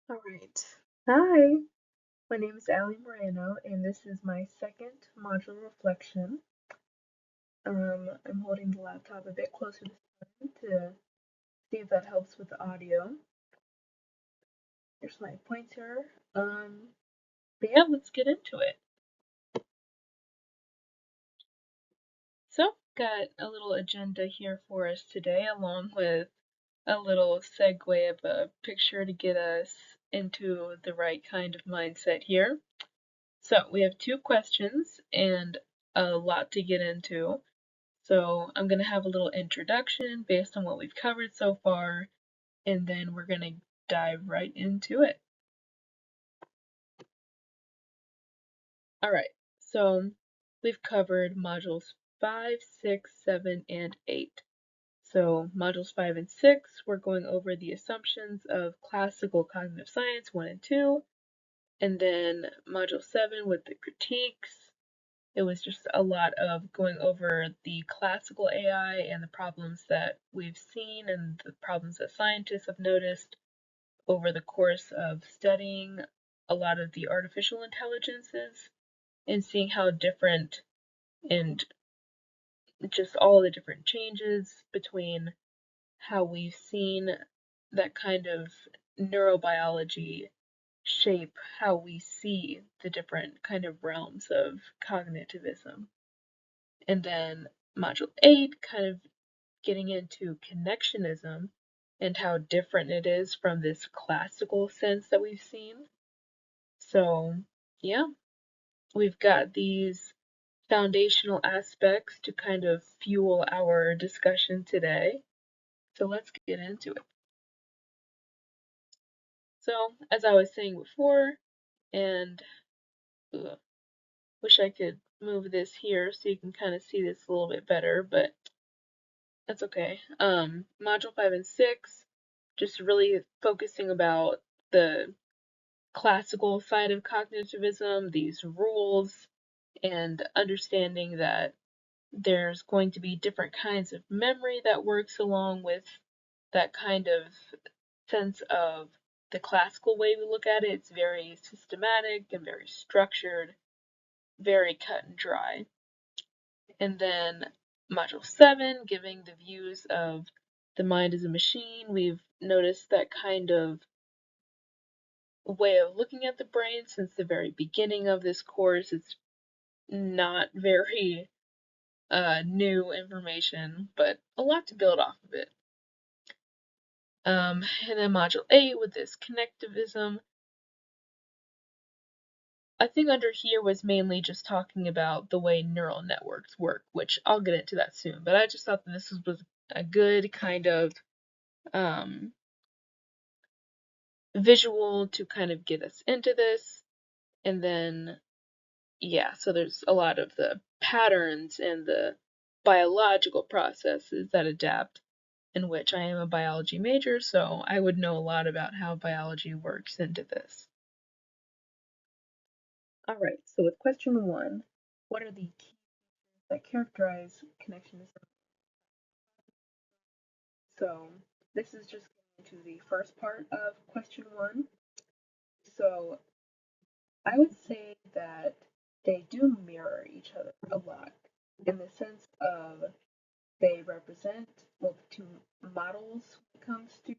All right. Hi, my name is Ali Moreno, and this is my second module reflection. I'm holding the laptop a bit closer this time to see if that helps with the audio. Here's my pointer. But yeah, let's get into it. So, got a little agenda here for us today, along with a little segue of a picture to get us into the right kind of mindset here. So, we have two questions and a lot to get into. So I'm going to have a little introduction based on what we've covered so far, and then we're going to dive right into it. All right, so we've covered modules 5, 6, 7, and 8. So modules 5 and 6, we're going over the assumptions of classical cognitive science 1 and 2, and then module 7 with the critiques. It was just a lot of going over the classical AI and the problems that we've seen and the problems that scientists have noticed over the course of studying a lot of the artificial intelligences and seeing how different and just all the different changes between how we've seen that kind of neurobiology shape how we see the different kind of realms of cognitivism. And then module 8 kind of getting into connectionism and how different it is from this classical sense that we've seen. So, yeah, we've got these foundational aspects to kind of fuel our discussion today. So, let's get into it. So, as I was saying before, and wish I could move this here so you can kind of see this a little bit better, but that's okay. Module 5 and 6, just really focusing about the classical side of cognitivism, these rules, and understanding that there's going to be different kinds of memory that works along with that kind of sense of the classical way we look at it. It's very systematic and very structured, very cut and dry. And then module 7, giving the views of the mind as a machine. We've noticed that kind of way of looking at the brain since the very beginning of this course. It's not very new information, but a lot to build off of it. And then module 8 with this connectivism. I think under here was mainly just talking about the way neural networks work, which I'll get into that soon. But I just thought that this was a good kind of visual to kind of get us into this. And then, yeah, so there's a lot of the patterns and the biological processes that adapt, in which I am a biology major, so I would know a lot about how biology works into this. All right, so with question 1, what are the key features that characterize connectionism? So this is just getting into the first part of question 1. So I would say that they do mirror each other a lot in the sense of they represent, well, the two models when it comes to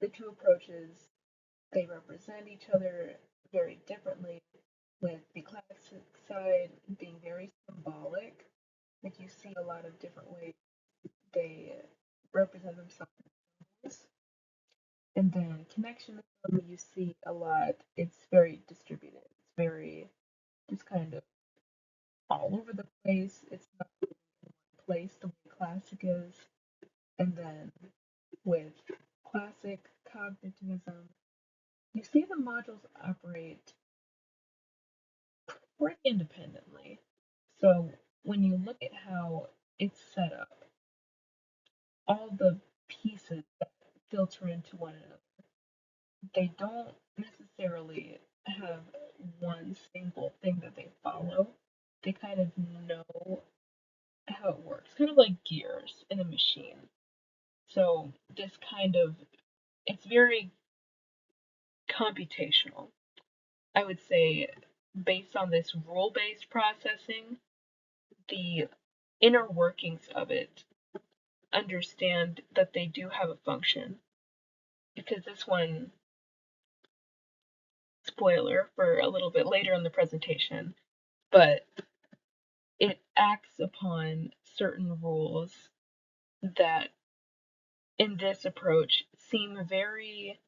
the two approaches. They represent each other very differently, with the classic side being very symbolic. Like you see a lot of different ways they represent themselves. And then connectionism, you see a lot, it's very distributed. It's very just kind of all over the place. It's not in one place the way classic is. And then with classic cognitivism, you see the modules operate pretty independently. So when you look at how it's set up, all the pieces that filter into one another, they don't necessarily have one single thing that they follow. They kind of know how it works, kind of like gears in a machine. So this kind of, it's very computational. I would say, based on this rule-based processing, the inner workings of it understand that they do have a function. Because this one, spoiler for a little bit later in the presentation, but it acts upon certain rules that in this approach seem very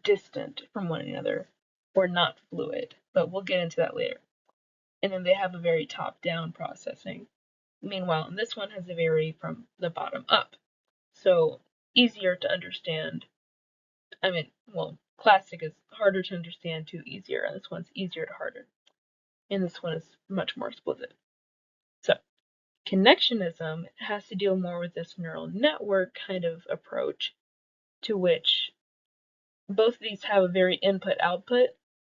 distant from one another or not fluid, but we'll get into that later. And then they have a very top-down processing. Meanwhile, this one has a very from the bottom up. So easier to understand. I mean, well, classic is harder to understand to easier, and this one's easier to harder. And this one is much more explicit. So connectionism has to deal more with this neural network kind of approach, to which both of these have a very input-output,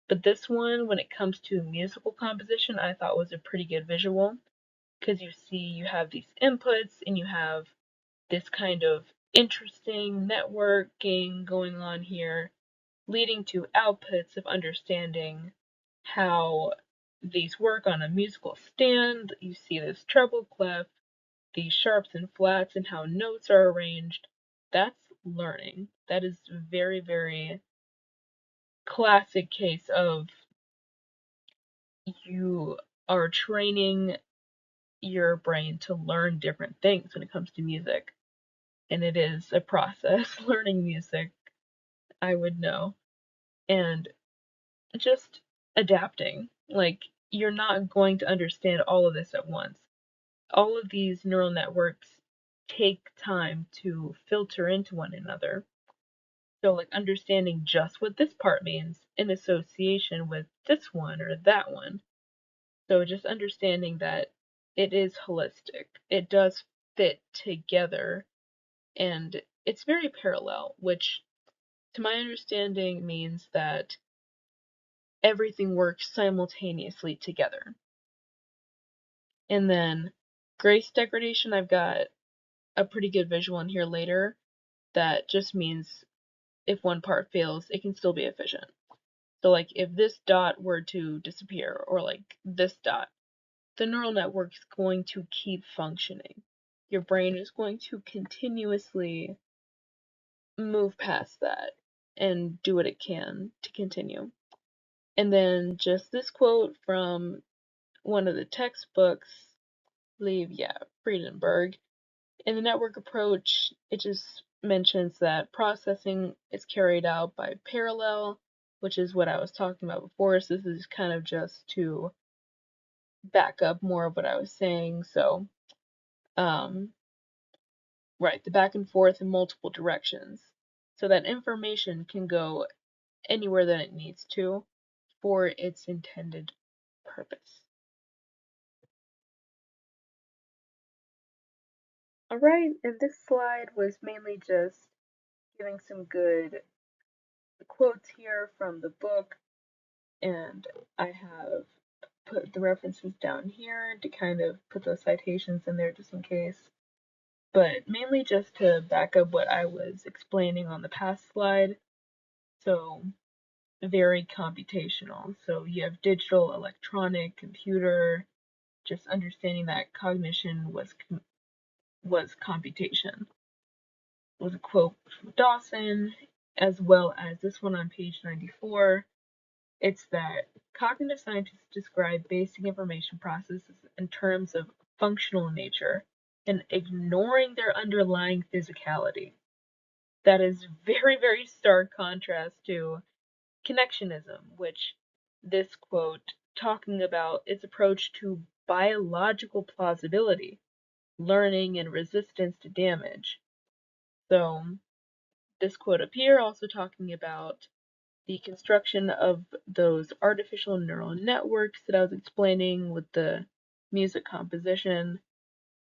but this one, when it comes to musical composition, I thought was a pretty good visual, because you have these inputs and you have this kind of interesting networking going on here, leading to outputs of understanding how these work on a musical stand. You see this treble clef, these sharps and flats, and how notes are arranged. That's learning. That is very, very classic case of you are training your brain to learn different things when it comes to music. And it is a process learning music, I would know. And just adapting. Like, you're not going to understand all of this at once. All of these neural networks take time to filter into one another. So, like, understanding just what this part means in association with this one or that one. So, just understanding that it is holistic, it does fit together, and it's very parallel, which, to my understanding, means that everything works simultaneously together. And then grace degradation, I've got a pretty good visual in here later that just means if one part fails, it can still be efficient. So like if this dot were to disappear, or like this dot, the neural network is going to keep functioning. Your brain is going to continuously move past that and do what it can to continue. And then just this quote from one of the textbooks, I believe, yeah, Friedenberg. In the network approach, it just mentions that processing is carried out by parallel, which is what I was talking about before. So this is kind of just to back up more of what I was saying. So, right, the back and forth in multiple directions. So that information can go anywhere that it needs to for its intended purpose. Alright, and this slide was mainly just giving some good quotes here from the book, and I have put the references down here to kind of put those citations in there just in case, but mainly just to back up what I was explaining on the past slide. So very computational. So you have digital, electronic, computer, just understanding that cognition was computation. Was a quote from Dawson, as well as this one on page 94. It's that cognitive scientists describe basic information processes in terms of functional nature and ignoring their underlying physicality. That is very, very stark contrast to connectionism, which this quote talking about its approach to biological plausibility, learning, and resistance to damage. So this quote up here also talking about the construction of those artificial neural networks that I was explaining with the music composition.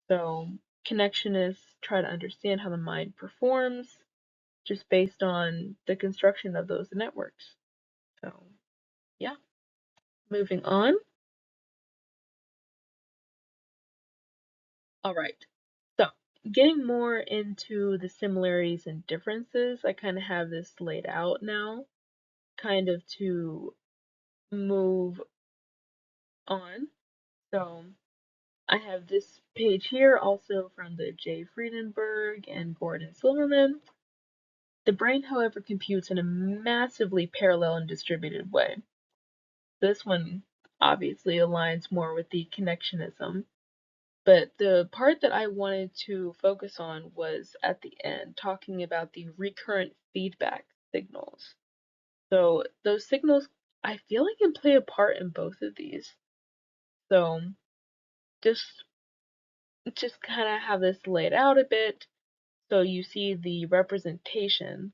So connectionists try to understand how the mind performs just based on the construction of those networks. So yeah, moving on. All right. So getting more into the similarities and differences, I kind of have this laid out now, kind of to move on. So I have this page here also from the J. Friedenberg and Gordon Silverman. The brain, however, computes in a massively parallel and distributed way. This one obviously aligns more with the connectionism. But the part that I wanted to focus on was at the end, talking about the recurrent feedback signals. So those signals, I feel like can play a part in both of these. So just kind of have this laid out a bit. So you see the representation.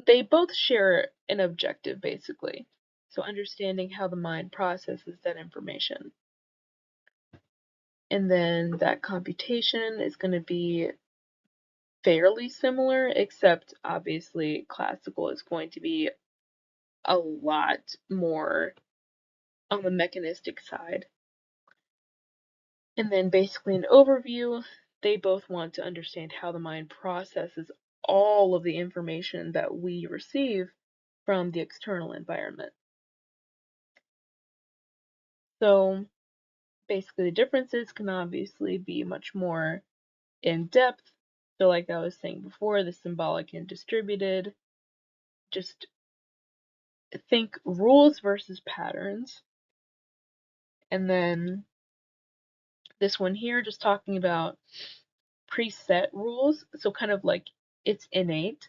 They both share an objective, basically. So understanding how the mind processes that information. And then that computation is going to be fairly similar, except obviously classical is going to be a lot more on the mechanistic side. And then basically an overview, they both want to understand how the mind processes all of the information that we receive from the external environment. So basically the differences can obviously be much more in depth. So like I was saying before, the symbolic and distributed, just think rules versus patterns. And then this one here, just talking about preset rules. So kind of like it's innate.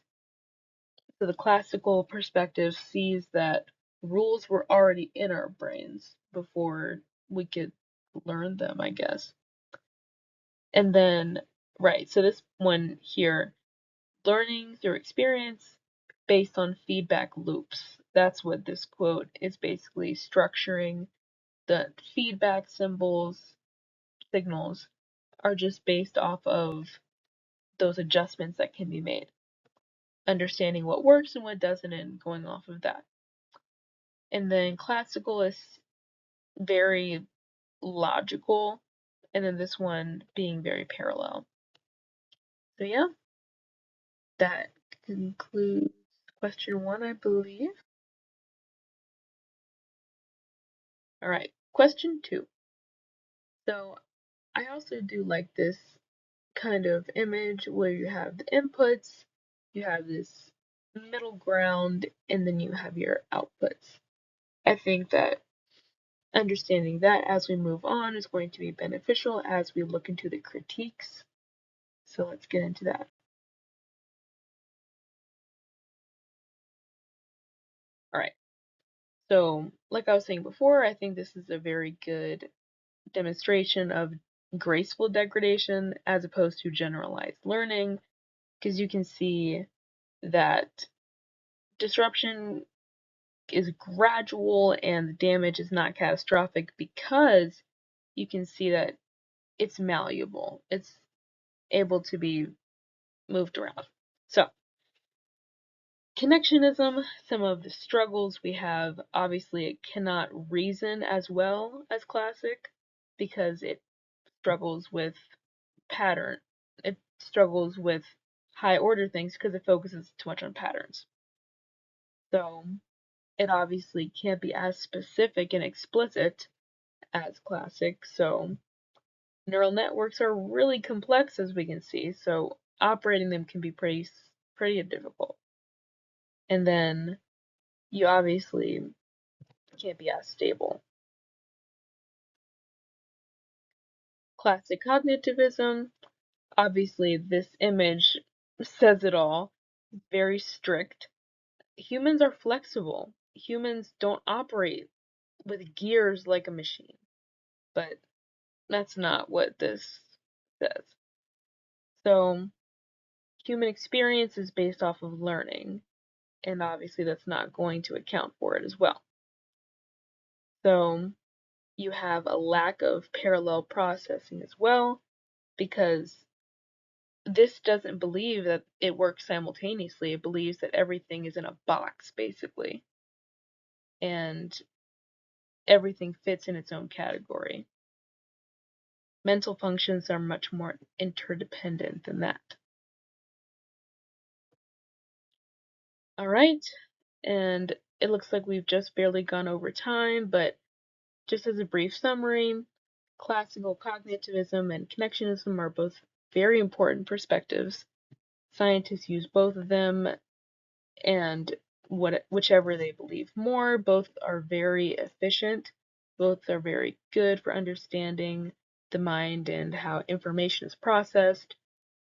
So the classical perspective sees that rules were already in our brains before we could learn them, I guess. And then, right, so this one here, learning through experience based on feedback loops. That's what this quote is basically structuring. The feedback signals are just based off of those adjustments that can be made, understanding what works and what doesn't, and going off of that. And then classical is very logical, and then this one being very parallel. So, yeah, that concludes question 1, I believe. All right, question 2. So, I also do like this kind of image where you have the inputs, you have this middle ground, and then you have your outputs. I think that understanding that as we move on is going to be beneficial as we look into the critiques. So let's get into that. All right. So, like I was saying before, I think this is a very good demonstration of graceful degradation as opposed to generalized learning, because you can see that disruption is gradual and the damage is not catastrophic because you can see that it's malleable. It's able to be moved around. So, connectionism, some of the struggles we have, obviously it cannot reason as well as classic because it struggles with pattern. It struggles with high order things because it focuses too much on patterns. So it obviously can't be as specific and explicit as classic. So neural networks are really complex as we can see. So operating them can be pretty difficult. And then you obviously can't be as stable. Classic cognitivism, obviously this image says it all, very strict. Humans are flexible. Humans don't operate with gears like a machine. But that's not what this says. So human experience is based off of learning, and obviously that's not going to account for it as well. So you have a lack of parallel processing as well, because this doesn't believe that it works simultaneously. It believes that everything is in a box, basically, and everything fits in its own category. mental functions are much more interdependent than that. All right, and it looks like we've just barely gone over time, but just as a brief summary, classical cognitivism and connectionism are both very important perspectives. Scientists use both of them, and whichever they believe more, both are very efficient, both are very good for understanding the mind and how information is processed,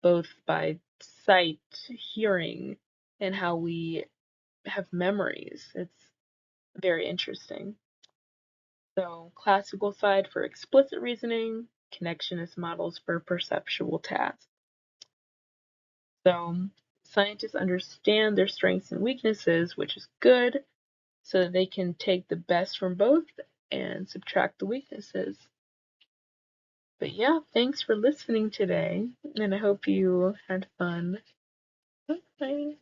both by sight, hearing, and how we have memories. It's very interesting. So, classical side for explicit reasoning, connectionist models for perceptual tasks. So, scientists understand their strengths and weaknesses, which is good, so that they can take the best from both and subtract the weaknesses. But yeah, thanks for listening today, and I hope you had fun. Bye.